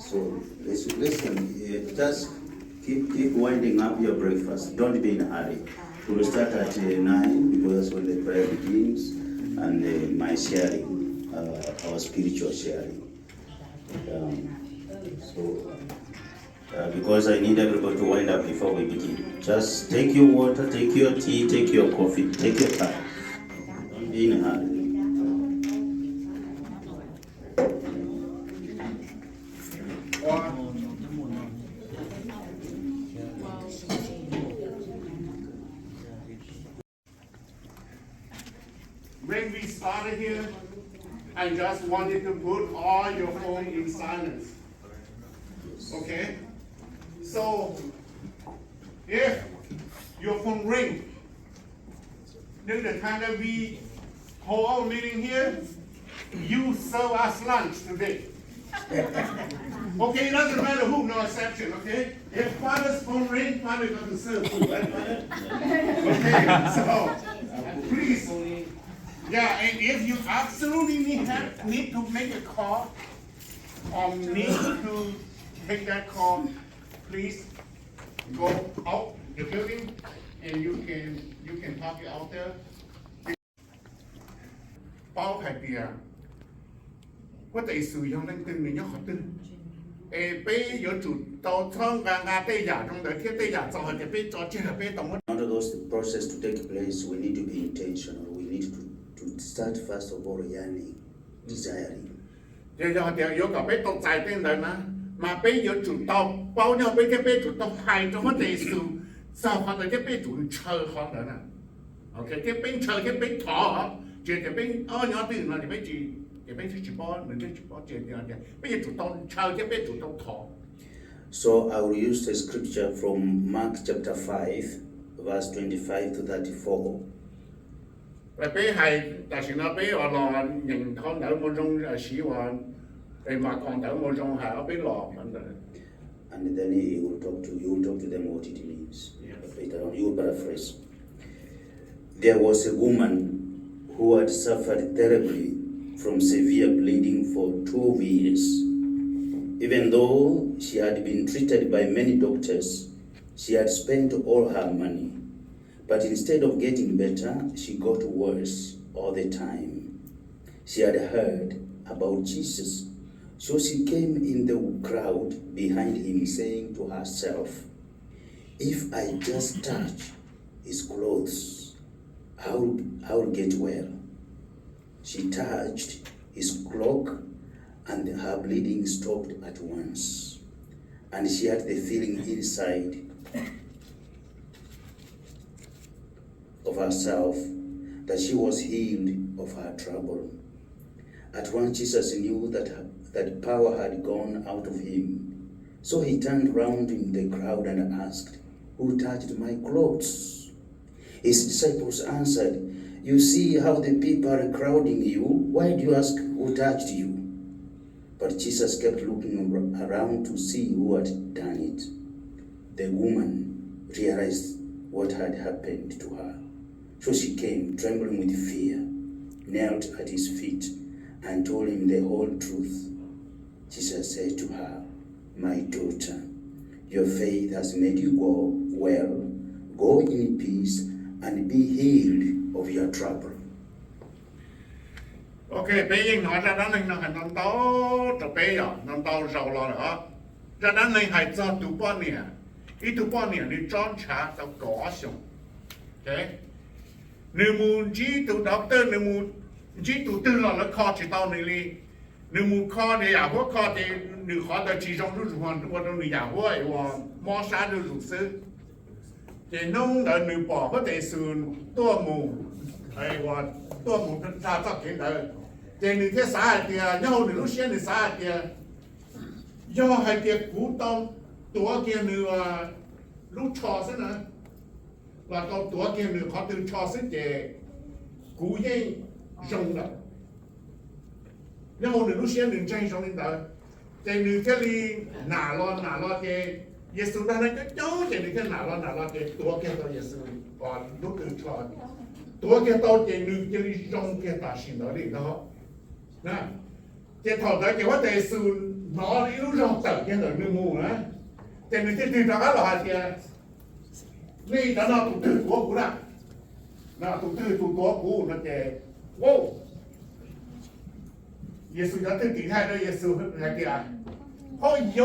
So listen, just keep winding up your breakfast. Don't be in a hurry. We'll start at 9 because that's when the prayer begins and my sharing, our spiritual sharing. Because I need everybody to wind up before we begin. Just take your water, take your tea, take your coffee, take your time. Don't be in a hurry. When we started here, I just wanted to put all your phone in silence. Okay? So, if your phone rings, during the time that we hold our meeting here, you serve us lunch today. Okay, it doesn't matter who, no exception, okay? If Father's phone rings, Father doesn't serve food, right, Father? Okay, so, please. Yeah, and if you absolutely need to make a call or need to take that call, please go out the building and you can talk it out there. 包排啲啊，我哋屬於能對面有好多，俾有做到倉間地下中的貼地下就係俾做即係俾動物。In order for the process to take place, we need to be intentional. We need to start first of all yearning, desiring. 有個俾獨裁定嚟嘛，mà俾有做到包nhau俾啲俾做到係咗我哋數，就可能啲俾做錯可能啦。OK， 啲俾錯啲俾錯，就啲俾哦有啲嗱啲俾住，啲俾住包，唔啲住包就啲啲，俾做到錯啲俾做到錯。So I will use the scripture from Mark chapter 5, verse 25 to 34. 俾係，但是呢俾我落認康頭嗰種希望，話康頭嗰種係我俾落咁嘅。And then you will talk to them what it means. Later on, you will paraphrase. There was a woman who had suffered terribly from severe bleeding for 12 years. Even though she had been treated by many doctors, she had spent all her money. But instead of getting better, she got worse all the time. She had heard about Jesus, so she came in the crowd behind him, saying to herself, "If I just touch his clothes, I'll get well." She touched his cloak, and her bleeding stopped at once. And she had the feeling inside of herself that she was healed of her trouble. At once Jesus knew that power had gone out of him. So he turned round in the crowd and asked, "Who touched my clothes?" His disciples answered, "You see how the people are crowding you. Why do you ask who touched you?" But Jesus kept looking around to see who had done it. The woman realized what had happened to her. So she came, trembling with fear, knelt at his feet, and told him the whole truth. Jesus said to her, "My daughter, your faith has made you go well. Go in peace and be healed of your trouble." OK， 俾英nói ra đó nên là hành động tố cho bé rồi, làm tao giàu lo nữa. Ra đó nên hay cho tụ bao nhiêu, ít tụ bao nhiêu đi trốn trả tao có xong. OK. Nếu muốn chỉ tụ doctor, nếu muốn chỉ tụ tư là khó chỉ tao này đi. Nếu muốn khó thì à hóa khó thì nếu khó thì chỉ trong lúc hoàn hoặc trong lúc à hóa hoặc mò sát được rụt sư. Thì nông đã nếu bỏ có thể sử tua mù hay hoặc tua mù ra cho kiến đời. Thì nếu cái xã thì nhau nếu lúc xưa thì xã thì do hai tiệc cú tông tua kia nếu lúc cho thế nào và tao tua kia nếu họ từ cho thế thì cú dây rồng đó. Nhau nếu lúc xưa nếu chơi rồng đó thì nếu cái gì nã lo thì Giêsu đã nói cái chỗ thì nếu cái nã lo thì tua kia tao Giêsu còn lúc từ cho tua kia tao thì nếu cái gì rồng kia ta xin đó đi đó. Nè, Chị thầu tới chị có thể sự nó đi lúc rộng tận cái đời người mù nữa. Thì người ta tìm ra các loại thìนี่จะนอนตุ้งตัวกูนะนะตุ้งตัวกูนั่นเองโว้เยซูจะตื่นตีไทยด้วยเยซูอะไรกี่อ่ะเพราะโย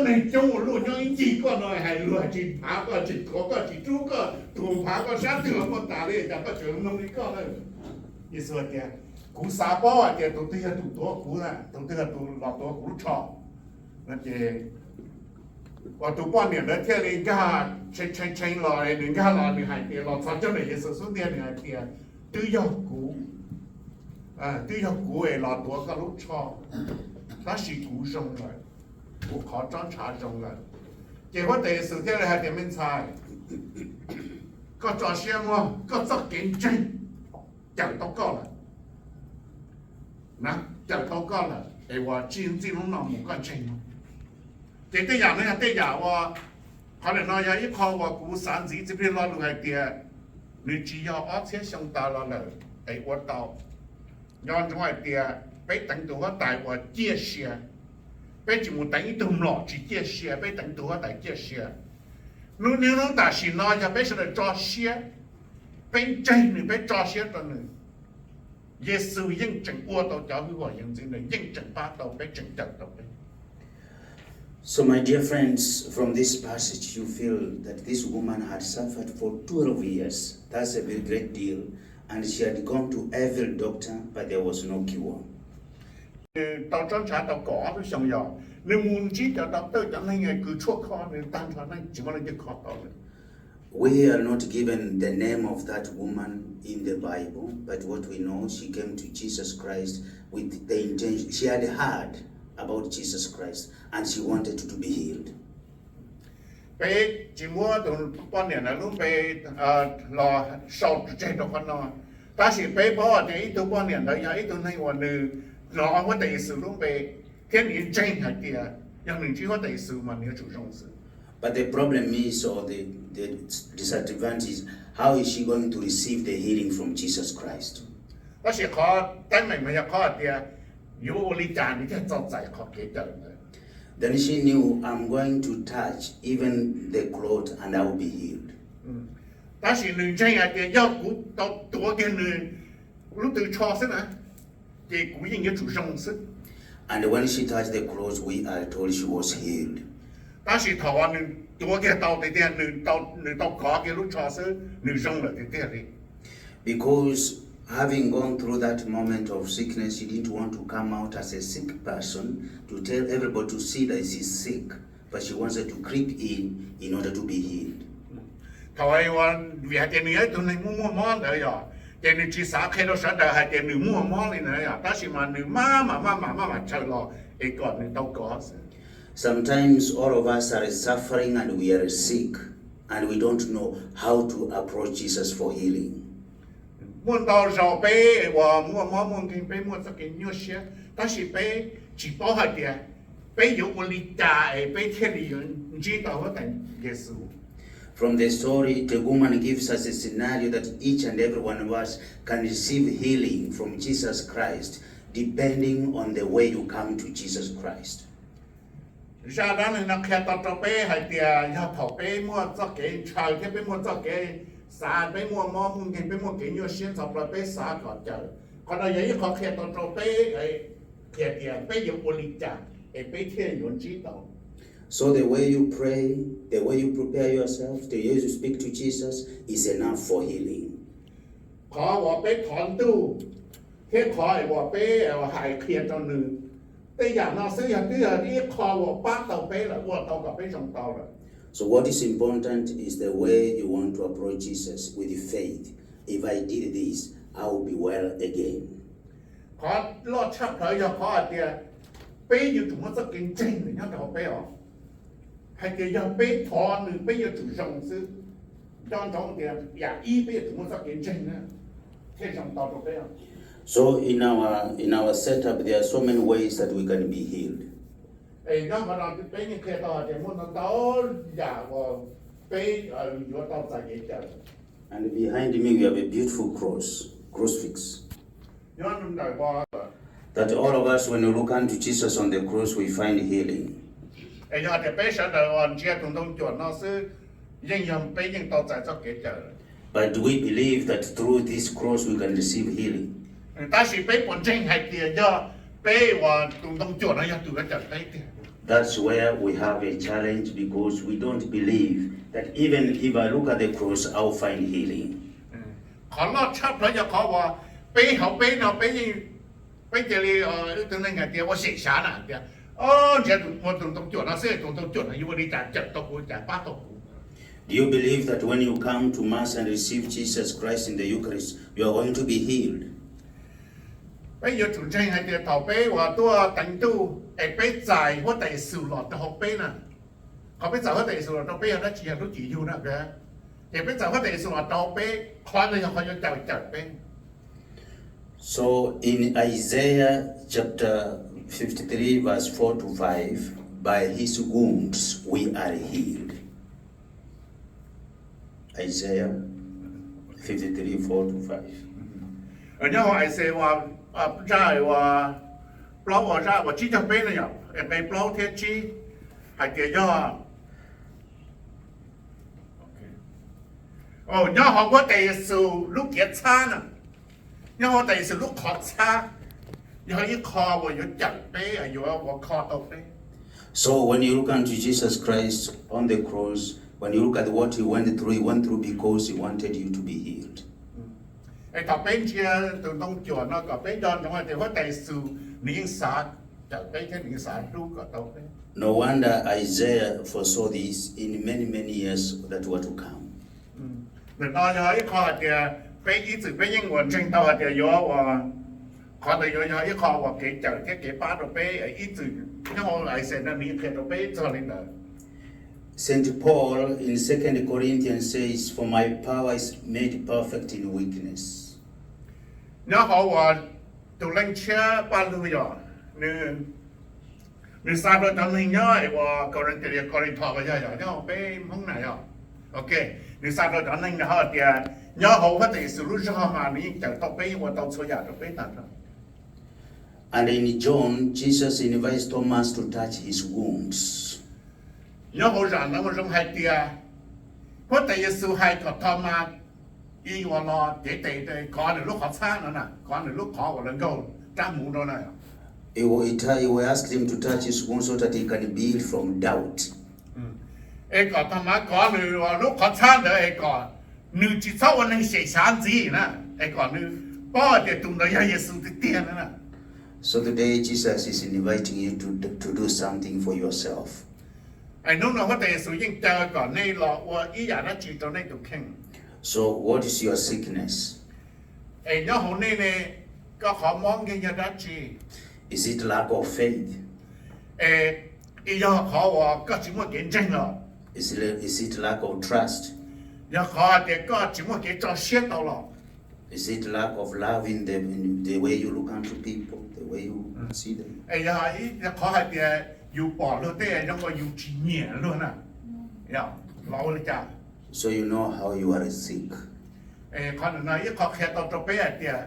ในจูรู้ยังจีก็หน่อยให้รู้จีผาก็จีขอก็จีจูก็ถูกผาก็ชัดถึงคนตาเลยแต่ก็เจอน้องนี่ก็เลยเยซูเดียกูสาบอ่ะเดียตุ้งตัวกูนะตุ้งตัวหลอกตัวกูชอบนั่นเองว่าตัวป้อนเนี่ยแล้วเที่ยวนี้ก็ใช้รอยหนึ่งก็รอหนึ่งหายเตียรอฟังเจ้าหน่อยเยซูสุดเดียหนึ่งหายเตียตื้อยอกกูตื้อยอกกูไอ้รอตัวก็รู้ชอบถ้าสิกูจงเลยกูขอจ้องชาจงเลยเจ้าว่าแต่สุดเที่ยวเลยหายเตียไม่ใช่ก็จ่อเสียงว่าก็จะเก่งจริงจังต้องก็เลยนะจังต้องก็เลยไอ้ว่าจริงน้องหมูก็จริงเด็กอย่างนี้เด็กอย่างว่าเขาเลยน้อยอีกเขาว่ากูสานสีจะเป็นรอลูกไอเดียนี่จี要ออกเสียช่องตาเราเลยไอ้วัดเตาย้อนจังหวะเดียไปตั้งตัวว่าตายว่าเจี๊ยเสียไปจมูกตั้งอีตุ่มหลอดจีเจี๊ยเสียไปตั้งตัวว่าตายเจี๊ยเสียนู้นน้องตาสีน้อยจะไปสุดจ่อเสียเป็นใจหนึ่งไปจ่อเสียตัวหนึ่งเยซูยิ่งจังอ้วนตัวเจ้าคือว่ายิ่งจริงเลยยิ่งจังป้าตัวไปจังจังตัวไปSo, my dear friends, from this passage, you feel that this woman had suffered for 12 years. That's a very great deal. And she had gone to every doctor, but there was no cure. Tao trốn trả tao có với xong rồi. Nếu muốn chỉ cho tao tới chẳng hay cứ chốt khó nên tan thoát này chỉ có là cái khó tao. We are not given the name of that woman in the Bible, but what we know, she came to Jesus Christ with the intention. She had heard about Jesus Christ and she wanted to be healed. Bé chỉ mua tụi con này là lúc bé lò sầu chạy cho con nó. Ta chỉ bé bỏ thì tụi con này là ít tụi này hoàn nữ lò có thể sử lúc bé thiên nhiên chạy hay kìa, nhưng mình chỉ có thể sử mà nếu chủ trọng sử. But the problem is, or the disadvantage is, how is she going to receive the healing from Jesus Christ? Ta chỉ khó tay mình khó kìa. Then she knew, I'm going to touch even the cloth and I will be healed. And when she touched the clothes, we are told she was healed. Because having gone through that moment of sickness, she didn't want to come out as a sick person to tell everybody to see that she's sick, but she wanted to creep in order to be healed. Sometimes all of us are suffering and we are sick and we don't know how to approach Jesus for healing. Muốn tao giàu bé và muốn kinh bé muốn sao kinh nhiều xe, ta chỉ bé chỉ bảo hai tiền, bé有我理解，bé天理人知道我等耶稣。From the story, the woman gives us a scenario that each and every one of us can receive healing from Jesus Christ, depending on the way you come to Jesus Christ. Gia đình nó khai tao cho bé hai tiền, nhà thầu bé mua cho cái trời thế bé mua cho cái xã bé mua muốn kinh bé mua cái nhiều xuyên sọc là bé xã có chờ, còn là vậy họ khai tao cho bé cái tiền bé有我理解，bé thiên有知道。So the way you pray, the way you prepare yourself, the way you speak to Jesus is enough for healing. ขอว่าไปถอนตู้แค่ขอว่าไปหายเครียดตอนหนึ่งแต่อย่างนั้นซื้ออย่างนี้ขอว่าป้าเต่าไปละว่าเต่ากับไปส่งเต่าละ So what is important is the way you want to approach Jesus with faith. If I did this, I will be well again. ขอรอดชักเลยอย่าขอเดียไปอยู่ถุงมันสักกินจริงเนี่ยเต่าไปหรอให้เดียยังไปถอนหนึ่งไปอยู่ถุงส่งซื้อย้อนท้องเดียอยากอีไปอยู่ถุงมันสักกินจริงนะแค่ส่งเต่าไปหรอ So in our setup, there are so many ways that we can be healed. And behind me we have a beautiful crucifix. That all of us, when we look unto Jesus on the cross, we find healing. 哎呀，这背上的往接东东脚那是应用背应到在这给着。 But we believe that through this cross we can receive healing. 但是背本身还跌着，背往东东脚那要读个着背的。 That's where we have a challenge because we don't believe that even if I look at the cross, I'll find healing. 考那差不多要考我背后背那背应背这里等那个跌我写下了的。哦，这我东东脚那是东东脚那，因为你在这到过在八到过。 Do you believe that when you come to Mass and receive Jesus Christ in the Eucharist, you are going to be healed? 背要从真还跌头背我多等到哎背在我得受落到后背呢，เขาไปจ่ายเขาแต่ส่วนเราไปเอาได้จีนรู้จีอยู่นะแกแต่ไปจ่ายเขาแต่ส่วนเราไปคอยเลยเขาจะจ่ายไป So in Isaiah chapter 53 verse 4 to 5, by his wounds we are healed. Isaiah 53 4 to 5. 然后ไอ้เสว่าจ่ายว่าเปล่าว่าจ่ายว่าจีจะเป็นอะไรอย่างไปเปล่าเทียจีไอ้เดียย่อโอ้ย่อเขาว่าแต่สู่ลูกเกียรช้าน่ะย่อเขาแต่สู่ลูกขอช้าย่ออีคอว่าอยู่จัดไปอยู่ว่าคอตกไป So when you look unto Jesus Christ on the cross, when you look at what he went through because he wanted you to be healed. ไอ้ต่อเป็นเชียร์ต้องจวดเนาะก็เป็นย้อนตรงนั้นแต่ว่าแต่สู่นิสาจัดไปแค่นิสาลูกก็ตกไป No wonder Isaiah foresaw this in many years that were to come. เหมือนตอนย้อยคอเดียไปอีสึกไปยิ่งวันเชิงตัวเดียย้อว่าคอเดียย้อยคอว่าเกจแค่เกป้าตัวไปอีสึกยังเอาไอ้เส้นนั้นมีแค่ตัวไปจอลินเดอ St. Paul in 2 Corinthians says, "For my power is made perfect in weakness." เนี่ยเขาว่าตัวเล่นเชื่อปาลุยอ่ะนี่ทราบว่าตอนนี้เนี่ยว่าก่อนที่จะก่อนที่ทอก็ยังเนี่ยไปห้องไหนอ่ะโอเคนี่ทราบว่าตอนนี้เนี่ยเขาเดียเนี่ยเขาว่าแต่สุรุ่ยเขามานี่จะต้องไปว่าต้องช่วยอยากต้องไปตัด And in John, Jesus invites Thomas to touch his wounds. เนี่ยเขาจะนั่งร้องไห้เดียเพราะแต่สุให้กับทอมาอีวันรอเด็ดก่อนหรือลูกขอช้านั่นน่ะก่อนหรือลูกขอวันนั้นก็จ้าหมูโดนน่ะ He will ask him to touch his wounds so that he can be healed from doubt. ไอ้ก่อนทำมาก่อนหรือว่าลูกขอช้าเด้อไอ้ก่อนนึกจิตเศร้าวันนึงเสียชานจีนะไอ้ก่อนนึกป้อเดี๋ยวตุ้มเดียวเยซูติเตียนน่ะ So today Jesus is inviting you to do something for yourself. ไอ้นู้นเราก็แต่เยซูยิ่งเจอก่อนในหลอกว่าอีอย่างนั้นจีตอนนี้ถูกแข่ง So what is your sickness? ไอ้เนี่ยของนี่เนี่ยก็ขอมองกันอย่างนั้นจี Is it lack of faith? อีอย่างขอว่าก็จิมั่วเก่งจริงเหรอ Is it lack of trust? อย่าขอเด็กก็จิมั่วเก่งจอเสียต่อหรอ Is it lack of loving them in the way you look unto people, the way you see them? ไอ้อย่าขอให้เด็กอยู่ปอดเลยแต่ยังว่าอยู่จีเหนียเลยนะอย่าเราเลยจ้า So you know how you are sick. คนไหนขอแค่ตัวไปเดียว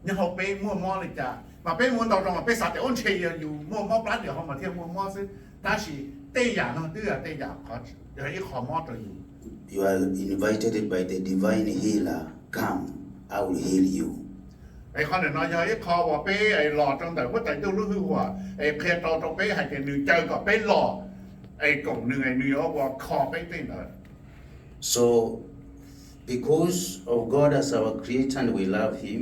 ยังเขาไปมั่วเลยจ้ามาไปมั่วตรงมาไปสัตว์แต่อ้นเชียอยู่มั่วปลาเดี๋ยวเขามาเที่ยวมั่วซิ但是เตี้ยอย่างนั้นเตี้ยอย่างเขาเดี๋ยวไอ้ขอมั่วตัวอยู่ You are invited by the divine healer. Come, I will heal you. ไอ้คนไหนยังไอ้ขอว่าไปไอ้หลอดตรงแต่ว่าแต่ดูรู้ว่าไอ้แค่ตัวไปให้แต่หนึ่งเจอก็ไปหลอดไอ้กล่องหนึ่งไอ้เนื้อว่าคอไปเต้นเลย So, because of God as our creator and we love him,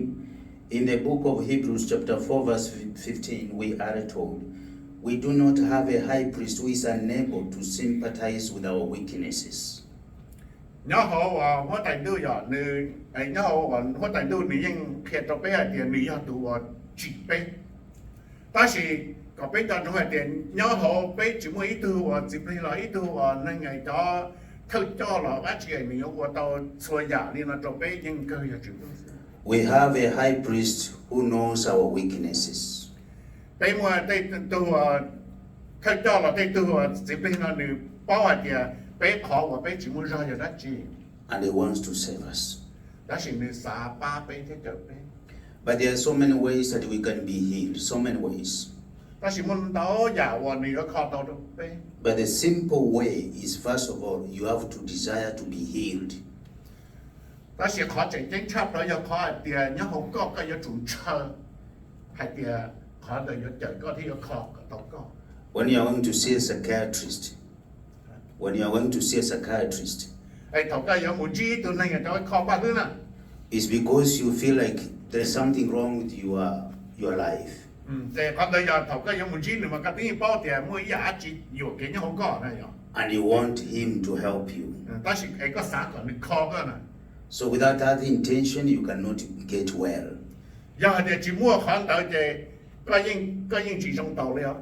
in the book of Hebrews chapter 4 verse 15 we are told, we do not have a high priest who is unable to sympathize with our weaknesses. nhớ họ hóa thành đứa giờ nữ nhớ họ hóa thành đứa nữ nhưng khi tôi bé thì nữ giờ tụ chỉ bé ta chỉ có bé cho nó thì nhớ họ bé chỉ mới ít tu chỉ bé là ít tu nên ngày đó thôi cho là bác chị nữ của tao xôi giả đi là tôi bé nhưng cơ giờ chịu. We have a high priest who knows our weaknesses. Đây mà đây tu thôi cho là đây tu chỉ bé là nữ bao thì bé khó và bé chỉ muốn ra giờ đó chị. And he wants to save us. Đó là nữ xã ba bé thế trở bé. But there are so many ways that we can be healed, so many ways. Ta si mun tao ya wa ni yo kho tao to pe. But the simple way is, first of all, you have to desire to be healed. Ta si kho chen chen chap đó yo kho tia nhớ hong có cái yo chủ chơ. Hai tia kho đó yo chợ có thì yo kho tao có. When you are going to see a psychiatrist, Ai thầu cái yo mu ji tu này cho kho ba thứ nè. it's because you feel like there's something wrong with your life. Thế còn đây giờ thầu cái yo mu ji mà cái tiếng bao tia mua ya chỉ yo cái nhớ hong có này yo. And you want him to help you. Ta si ai có sa có ni kho cái nè. So without that intention, you cannot get well. Giờ thì chỉ mua khoản đợi để có những chỉ trong tàu liền.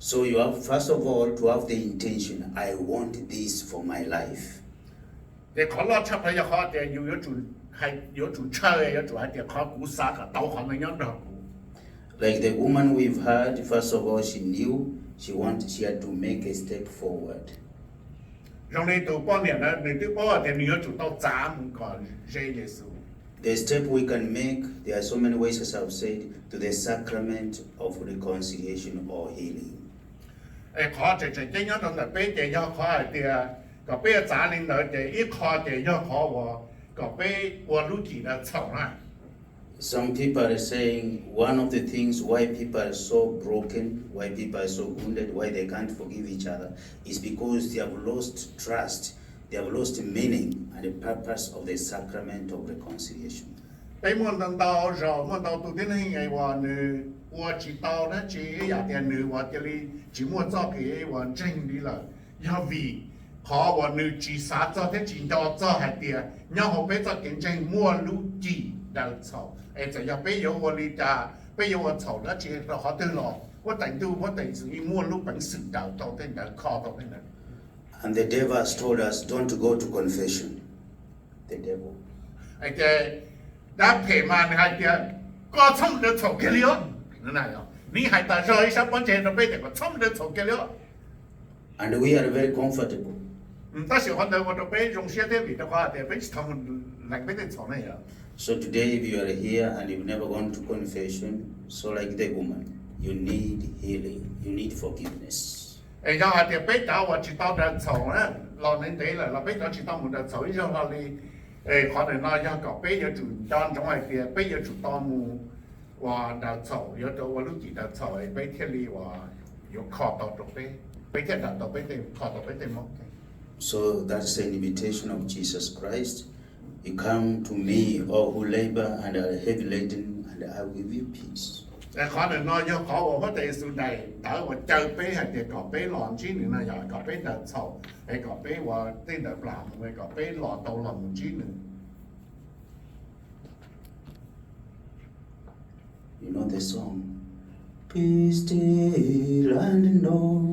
So you have, first of all, to have the intention, I want this for my life. Để khó lo chấp thấy khó để有主chơi有主还得khó估啥个导航的样子。 Like the woman we've heard, first of all, she knew she had to make a step forward. 让你读半年了，你读半年你要做到咱们个这耶稣。 The step we can make, there are so many ways, as I've said, to the sacrament of reconciliation or healing. 哎，khó这这样子的背的要khó的，个背咱领的的一khó的要khó我，个背我路体的丑啦。 Some people are saying one of the things why people are so broken, why people are so wounded, why they can't forgive each other, is because they have lost trust, they have lost the meaning and the purpose of the sacrament of reconciliation. 被我等到时候，我到昨天那个我呢，我知道了这呀的呢，我这里只莫早给我整理了，要为好我呢只啥早的只到早还的，然后被早跟正莫路记到草，哎，这要被有我里家，被有我草了，这个好对了，我等是一莫路本事到的那靠到的那。 And the devil has told us, don't go to confession. The devil. 哎这。 đã phải mà hai kia có xong được thầu cái liễu thế này không? Ní hai ta rồi sao bọn trẻ nó bây giờ có xong được thầu cái liễu? And we are very comfortable. Ta sẽ hoàn thành một cái bây dùng xe thế vì nó qua để bây thằng lạnh bây giờ thầu này à? So today, if you are here and you've never gone to confession, so like the woman, you need healing, you need forgiveness. Ai giờ hai bây giờ tôi chỉ tao được thầu á, lo nên đấy là bây giờ chỉ tao một được thầu, giờ là đi. 可能那要搞别的主当中来的，别的主当木，我的草，有的我路几的草，别天里我有靠到这边，别天到别的靠到别的么？So that's an invitation of Jesus Christ. You come to me, all who labor and are heavy laden, and I will give you peace. 可能那要考我哋是嚟，但我就俾係啲個俾浪之年啦，又個俾得臭，係個俾話啲得藍，係個俾落到林之年。You know the song? Be still and know